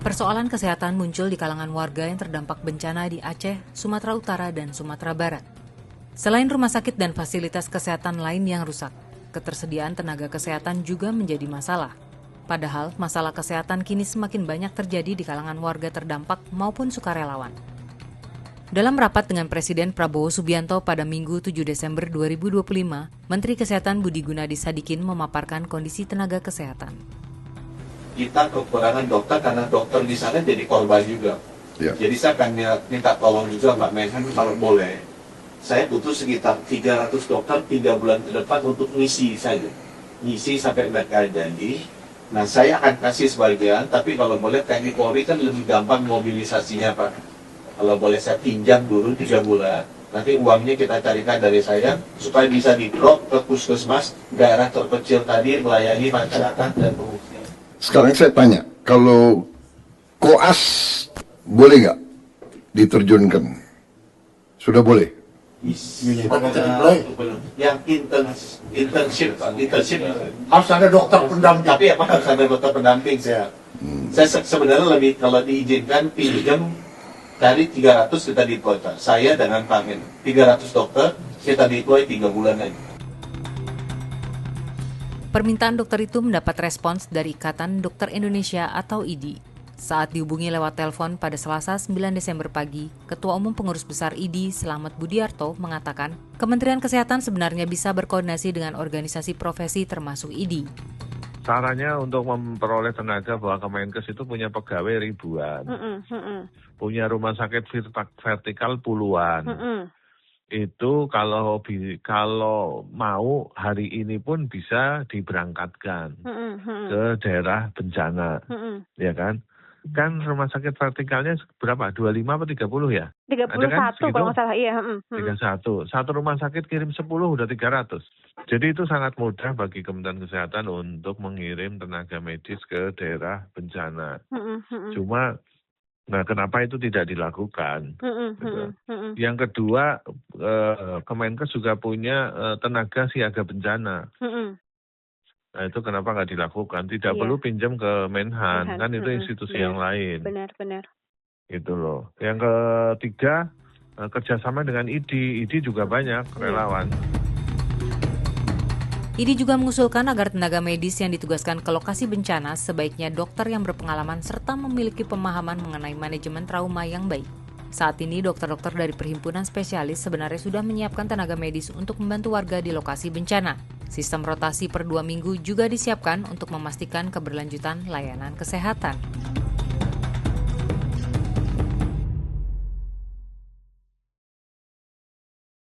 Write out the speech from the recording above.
Persoalan kesehatan muncul di kalangan warga yang terdampak bencana di Aceh, Sumatera Utara, dan Sumatera Barat. Selain rumah sakit dan fasilitas kesehatan lain yang rusak, ketersediaan tenaga kesehatan juga menjadi masalah. Padahal, masalah kesehatan kini semakin banyak terjadi di kalangan warga terdampak maupun sukarelawan. Dalam rapat dengan Presiden Prabowo Subianto pada Minggu 7 Desember 2025, Menteri Kesehatan Budi Gunadi Sadikin memaparkan kondisi tenaga kesehatan. Kita kekurangan dokter karena dokter di sana jadi korban juga. Ya. Jadi saya akan minta tolong juga Mbak Menhan kalau boleh. Saya butuh sekitar 300 dokter 3 bulan ke depan untuk ngisi saja. Ngisi sampai mereka jadi. Nah saya akan kasih sebagian, tapi kalau boleh TNI Polri kan lebih gampang mobilisasinya Pak. Kalau boleh saya pinjam dulu 3 bulan. Nanti uangnya kita carikan dari saya supaya bisa di-drop ke puskesmas daerah terpencil tadi melayani masyarakat dan pengungsi. Sekarang saya tanya, kalau koas boleh nggak diterjunkan? Sudah boleh? Yang internship harus ada dokter pendamping. Tapi apa harus ada dokter pendamping saya sebenarnya lebih kalau diizinkan pinjam dari 300 kita deploy. Saya dengan Pak Men 300 dokter kita deploy 3 bulan aja. Permintaan dokter itu mendapat respons dari Ikatan Dokter Indonesia atau IDI. Saat dihubungi lewat telepon pada Selasa 9 Desember pagi, Ketua Umum Pengurus Besar IDI, Slamet Budiarto, mengatakan Kementerian Kesehatan sebenarnya bisa berkoordinasi dengan organisasi profesi termasuk IDI. Caranya untuk memperoleh tenaga bahwa Kemenkes itu punya pegawai ribuan, punya rumah sakit vertikal puluhan. Itu kalau mau hari ini pun bisa diberangkatkan ke daerah bencana, ya kan? Kan rumah sakit vertikalnya berapa? 25 atau 30 ya? 31 kan kalau nggak salah, iya. 31. Satu rumah sakit kirim 10 udah 300. Jadi itu sangat mudah bagi Kementerian Kesehatan untuk mengirim tenaga medis ke daerah bencana. Cuma nah, kenapa itu tidak dilakukan? Yang kedua, Kemenkes juga punya tenaga siaga bencana. Nah, itu kenapa nggak dilakukan? Tidak perlu pinjam ke Menhan, kan itu institusi yang lain. Benar. Gitu loh. Yang ketiga, kerjasama dengan IDI. IDI juga banyak relawan. IDI juga mengusulkan agar tenaga medis yang ditugaskan ke lokasi bencana sebaiknya dokter yang berpengalaman serta memiliki pemahaman mengenai manajemen trauma yang baik. Saat ini dokter-dokter dari perhimpunan spesialis sebenarnya sudah menyiapkan tenaga medis untuk membantu warga di lokasi bencana. Sistem rotasi per 2 minggu juga disiapkan untuk memastikan keberlanjutan layanan kesehatan.